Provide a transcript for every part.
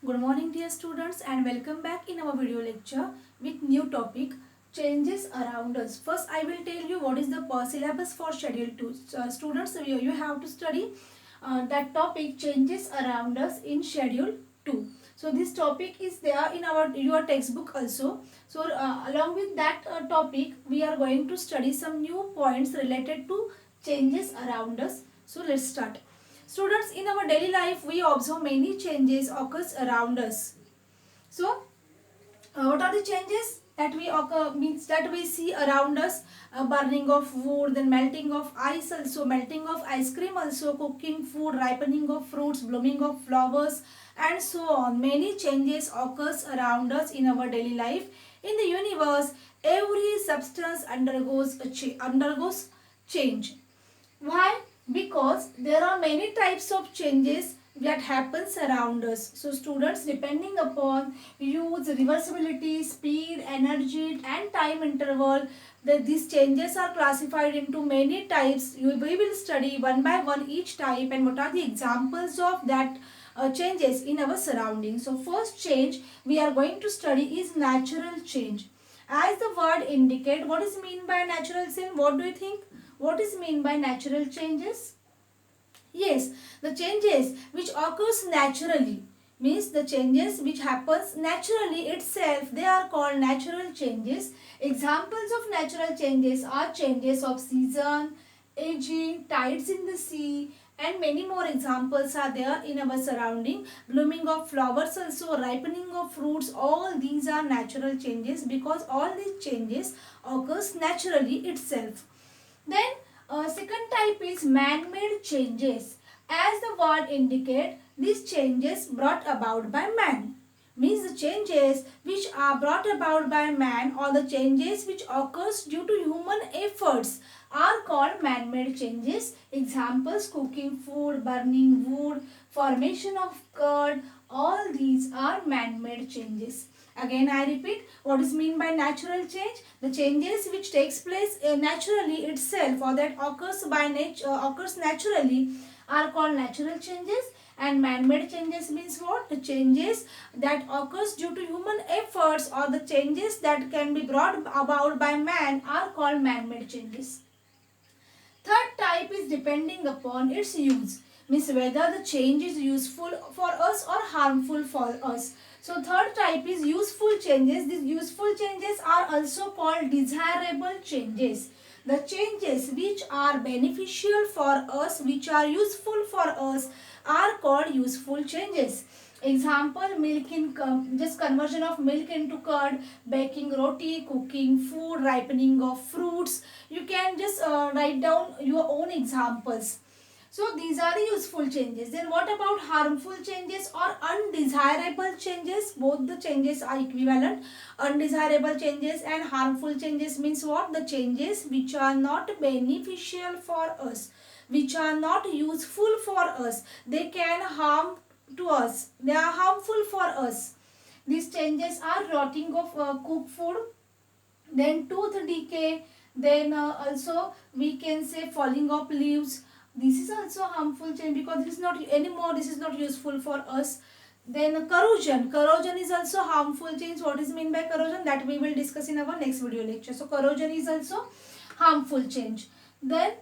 Good morning dear students and welcome back in our video lecture with new topic changes around us. First I will tell you what is the syllabus for schedule 2. Students you have to study that topic changes around us in schedule 2. So this topic is there in your textbook also. So along with that topic we are going to study some new points related to changes around us. So let's start. Students, in our daily life, we observe many changes occurs around us. So, what are the changes that we occur means that we see around us? Burning of wood, then melting of ice, also melting of ice cream, also cooking food, ripening of fruits, blooming of flowers, and so on. Many changes occurs around us in our daily life. In the universe, every substance undergoes change. Why? Because there are many types of changes that happens around us. So students, depending upon use, reversibility, speed, energy and time interval, these changes are classified into many types. We will study one by one each type and what are the examples of that changes in our surroundings. So first change we are going to study is natural change. As the word indicate, what is mean by natural change? What do you think? What is mean by natural changes? Yes, the changes which occurs naturally means the changes which happens naturally itself, they are called natural changes. Examples of natural changes are changes of season, aging, tides in the sea and many more examples are there in our surrounding. Blooming of flowers also, ripening of fruits, all these are natural changes because all these changes occurs naturally itself. Then second type is man-made changes. As the word indicate, these changes brought about by man. Means the changes which are brought about by man or the changes which occurs due to human efforts are called man-made changes. Examples: cooking food, burning wood, formation of curd, all these are man-made changes. Again I repeat, what is mean by natural change? The changes which takes place naturally itself or that occurs by nature occurs naturally are called natural changes, and man-made changes means what? The changes that occurs due to human efforts or the changes that can be brought about by man are called man-made changes. Third type is depending upon its use, means whether the change is useful for us or harmful for us. So third type is useful changes. These useful changes are also called desirable changes. The changes which are beneficial for us, which are useful for us are called useful changes. Example: milk in just conversion of milk into curd, baking roti, cooking food, ripening of fruits. You can just write down your own examples. So these are the useful changes. Then what about harmful changes or undesirable changes? Both the changes are equivalent. Undesirable changes and harmful changes means what? The changes which are not beneficial for us, which are not useful for us. They can harm to us. They are harmful for us. These changes are rotting of cooked food, then tooth decay, then also we can say falling of leaves. This is also harmful change because this is not anymore, this is not useful for us. Then corrosion is also harmful change. What is mean by corrosion? That we will discuss in our next video lecture. So corrosion is also harmful change. Then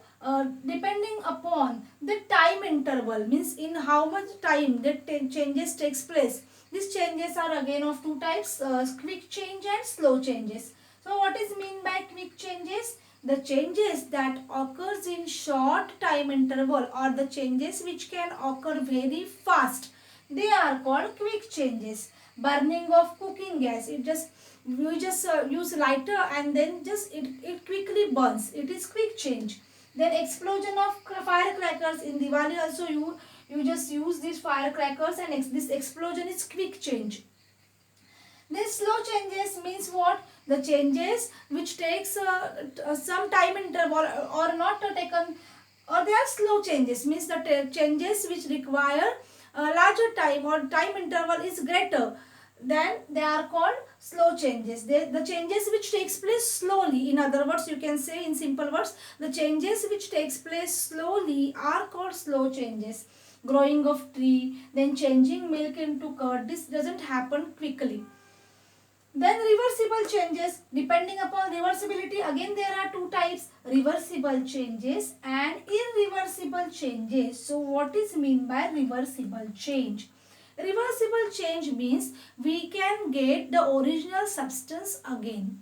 depending upon the time interval, means in how much time the changes takes place. These changes are again of two types, quick change and slow changes. So what is mean by quick changes? The changes that occurs in short time interval or the changes which can occur very fast, they are called quick changes. Burning of cooking gas, you just use lighter and then just it quickly burns. It is quick change. Then explosion of firecrackers in Diwali also, you just use these firecrackers and this explosion is quick change. Then slow changes means what? The changes which takes some time interval or not taken, or they are slow changes, means the changes which require larger time or time interval is greater. then they are called slow changes. The changes which takes place slowly, in other words you can say in simple words, the changes which takes place slowly are called slow changes. Growing of tree, then changing milk into curd, this doesn't happen quickly. Then reversible changes, depending upon reversibility, again there are two types, reversible changes and irreversible changes. So what is mean by reversible change? Reversible change means we can get the original substance again.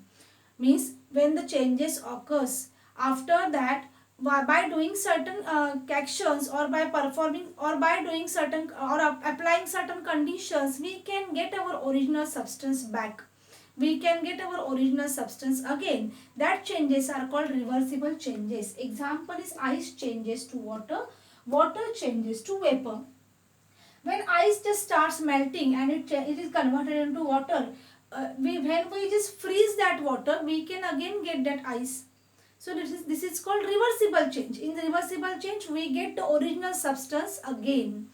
Means when the changes occurs, after that by doing certain actions or by performing or by doing certain or applying certain conditions, we can get our original substance back. We can get our original substance again. That changes are called reversible changes. Example is ice changes to water, water changes to vapor. When ice just starts melting and it is converted into water, when we just freeze that water, we can again get that ice. So this is called reversible change. In the reversible change, we get the original substance again.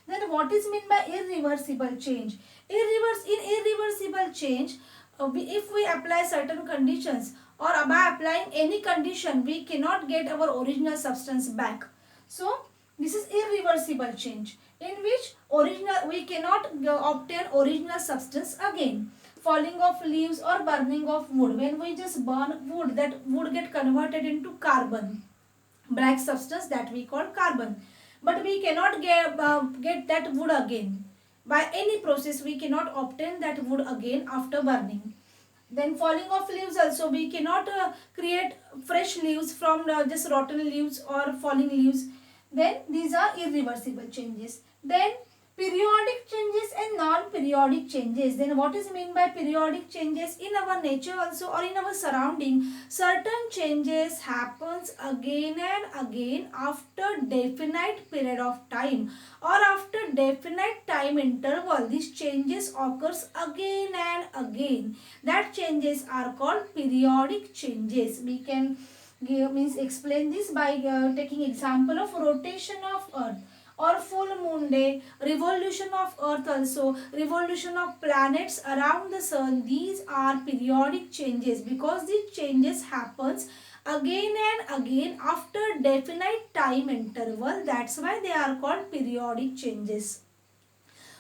Then what is meant by irreversible change? In irreversible change, if we apply certain conditions or by applying any condition, we cannot get our original substance back. So this is irreversible change, in which we cannot obtain original substance again. Falling of leaves or burning of wood. When we just burn wood, that wood get converted into carbon, black substance that we call carbon. But we cannot get that wood again. By any process, we cannot obtain that wood again after burning. Then falling of leaves also, we cannot create fresh leaves from just rotten leaves or falling leaves. Then these are irreversible changes. Then periodic changes and non-periodic changes. Then what is meant by periodic changes? In our nature also or in our surrounding, certain changes happens again and again after definite period of time or after definite time interval. These changes occurs again and again. That changes are called periodic changes. We can explain this by taking example of rotation of earth or full moon day, revolution of earth also, revolution of planets around the sun. These are periodic changes because these changes happens again and again after definite time interval. That's why they are called periodic changes.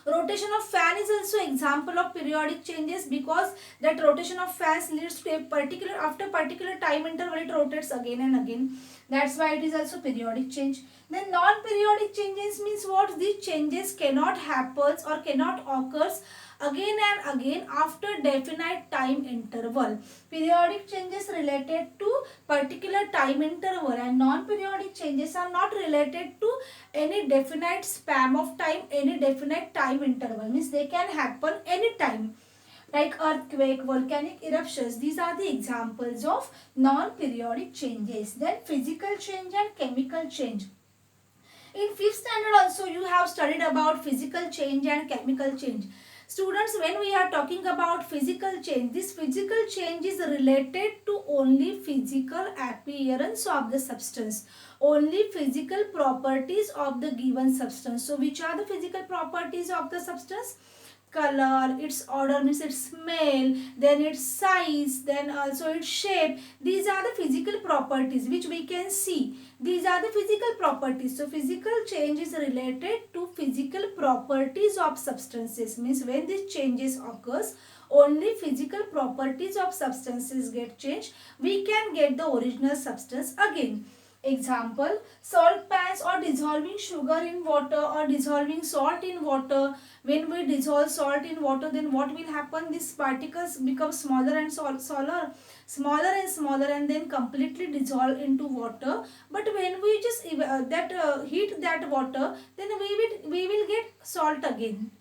Rotation of fan is also example of periodic changes because that rotation of fans leads to a particular, after particular time interval it rotates again and again. That's why it is also periodic change. Then non-periodic changes means what? These changes cannot happen or cannot occurs again and again after definite time interval. Periodic changes related to particular time interval and non-periodic changes are not related to any definite span of time, any definite time interval. Means they can happen anytime. Like earthquake, volcanic eruptions, these are the examples of non-periodic changes. Then physical change and chemical change. In 5th standard also you have studied about physical change and chemical change. Students, when we are talking about physical change, this physical change is related to only physical appearance of the substance, only physical properties of the given substance. So which are the physical properties of the substance? Color, its odor, means its smell, then its size, then also its shape. These are the physical properties which we can see. These are the physical properties. So physical change is related to physical properties of substances. Means when these changes occurs, only physical properties of substances get changed. We can get the original substance again. Example, salt pans or dissolving sugar in water or dissolving salt in water. When we dissolve salt in water, then what will happen? These particles become smaller and smaller and then completely dissolve into water. But when we just heat that water, then we will get salt again.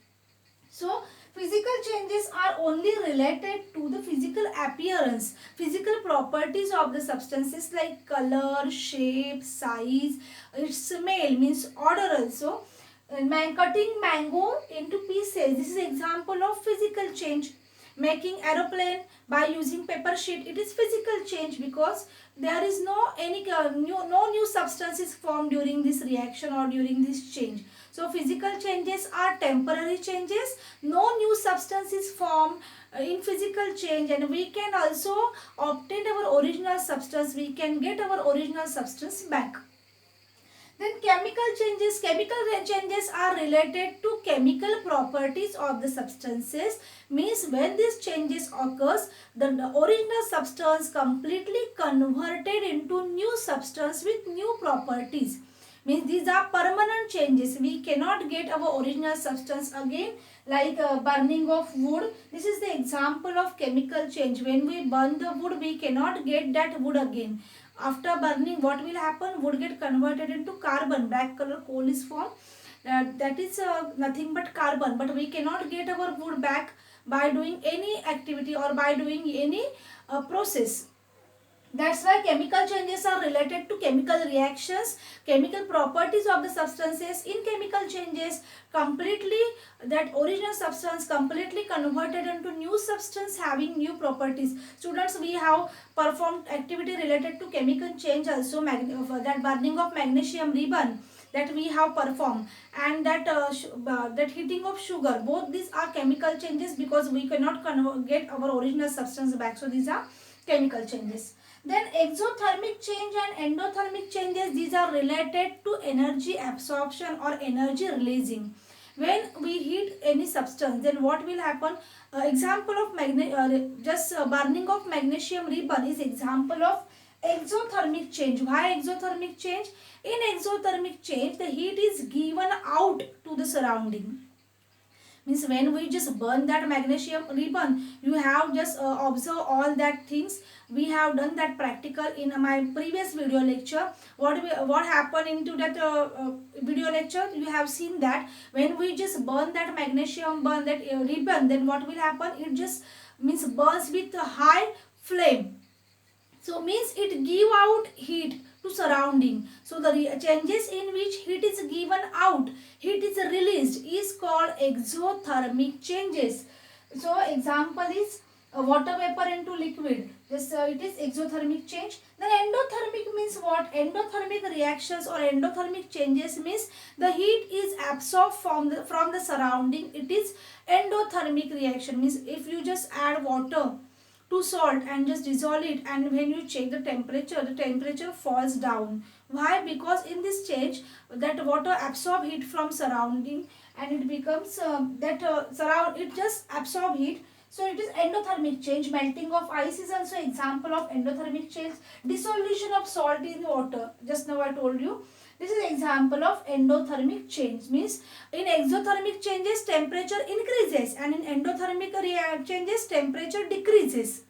So physical changes are only related to the physical appearance, physical properties of the substances like color, shape, size, its smell, means odor also. Cutting mango into pieces, this is example of physical change. Making aeroplane by using paper sheet, it is physical change because there is no new substances formed during this reaction or during this change. So physical changes are temporary changes. No new substances form in physical change, and we can also obtain our original substance. We can get our original substance back. Then chemical changes are related to chemical properties of the substances. Means when these changes occurs, the original substance completely converted into new substance with new properties. Means these are permanent changes. We cannot get our original substance again, like burning of wood. This is the example of chemical change. When we burn the wood, we cannot get that wood again. After burning, what will happen? Wood get converted into carbon. Black color coal is formed. That is nothing but carbon. But we cannot get our wood back by doing any activity or by doing any process. That's why chemical changes are related to chemical reactions, chemical properties of the substances. In chemical changes, completely that original substance completely converted into new substance having new properties. Students, we have performed activity related to chemical change also, that burning of magnesium ribbon that we have performed, and that heating of sugar. Both these are chemical changes because we cannot get our original substance back. So these are chemical changes. Then exothermic change and endothermic changes, these are related to energy absorption or energy releasing. When we heat any substance, then what will happen? Example of burning of magnesium ribbon is example of exothermic change. Why exothermic change? In exothermic change, the heat is given out to the surrounding. Means when we just burn that magnesium ribbon, you have just observe all that things. We have done that practical in my previous video lecture. What happened into that video lecture, you have seen that when we just burn that magnesium, burn that ribbon, then what will happen? It just means burns with a high flame. So means it give out heat to surrounding. So the changes in which heat is given out, heat is released, is called exothermic changes. So example is water vapor into liquid. This it is exothermic change. Then endothermic means what? Endothermic reactions or endothermic changes means the heat is absorbed from the surrounding. It is endothermic reaction. Means if you just add water to salt and just dissolve it, and when you check the temperature falls down. Why? Because in this change, that water absorb heat from surrounding, and it becomes it just absorb heat. So it is endothermic change. Melting of ice is also example of endothermic change. Dissolution of salt in water, just now I told you. This is example of endothermic change. Means in exothermic changes, temperature increases, and in endothermic changes, temperature decreases.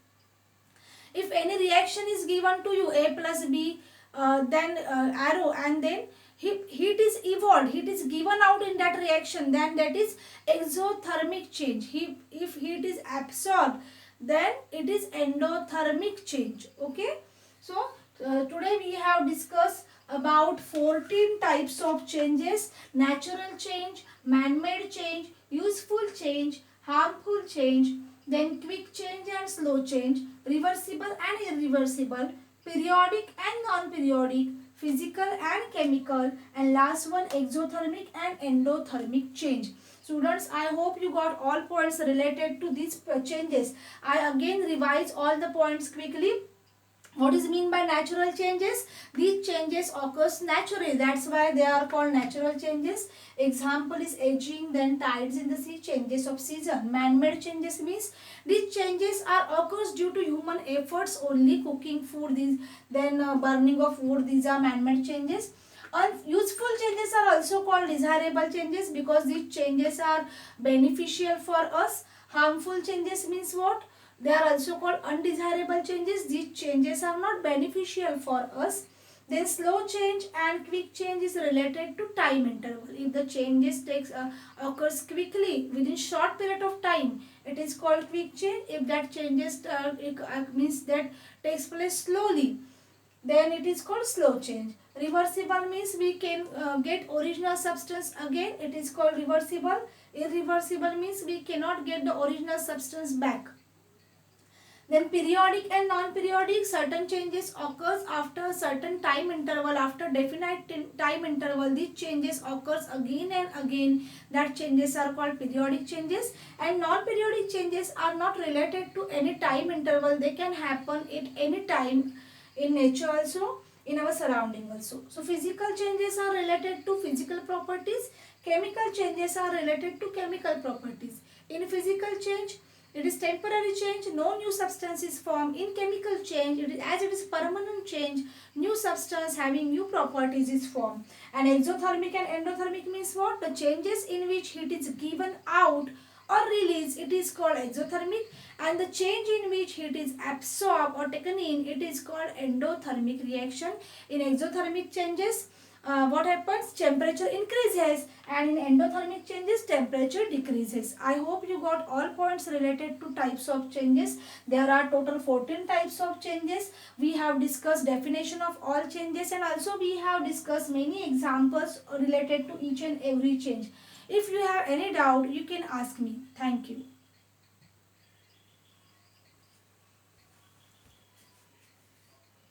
If any reaction is given to you, A plus B, then arrow, and then heat is evolved, heat is given out in that reaction, then that is exothermic change. If heat is absorbed, then it is endothermic change. Okay. So today we have discussed about 14 types of changes: natural change, man-made change, useful change, harmful change, then quick change and slow change, reversible and irreversible, periodic and non-periodic, physical and chemical, and last one exothermic and endothermic change. Students, I hope you got all points related to these changes. I again revise all the points quickly. What is mean by natural changes? These changes occurs naturally. That's why they are called natural changes. Example is aging, then tides in the sea, changes of season. Man-made changes means these changes are occurs due to human efforts only. Cooking food, then burning of wood, these are man-made changes. Useful changes are also called desirable changes because these changes are beneficial for us. Harmful changes means what? They are also called undesirable changes. These changes are not beneficial for us. Then slow change and quick change is related to time interval. If the changes occurs quickly within short period of time, it is called quick change. If that changes means that takes place slowly, then it is called slow change. Reversible means we can get original substance again. It is called reversible. Irreversible means we cannot get the original substance back. Then periodic and non-periodic, certain changes occurs after a certain time interval, after definite time interval. These changes occurs again and again. That changes are called periodic changes. And non-periodic changes are not related to any time interval. They can happen at any time in nature also, in our surrounding also. So physical changes are related to physical properties. Chemical changes are related to chemical properties. In physical change, it is temporary change, no new substance is formed. In chemical change, as it is permanent change, new substance having new properties is formed. And exothermic and endothermic means what? The changes in which heat is given out or released, it is called exothermic. And the change in which heat is absorbed or taken in, it is called endothermic reaction. In exothermic changes, what happens? Temperature increases, and in endothermic changes temperature decreases. I hope you got all points related to types of changes. There are total 14 types of changes. We have discussed definition of all changes, and also we have discussed many examples related to each and every change. If you have any doubt, you can ask me. Thank you.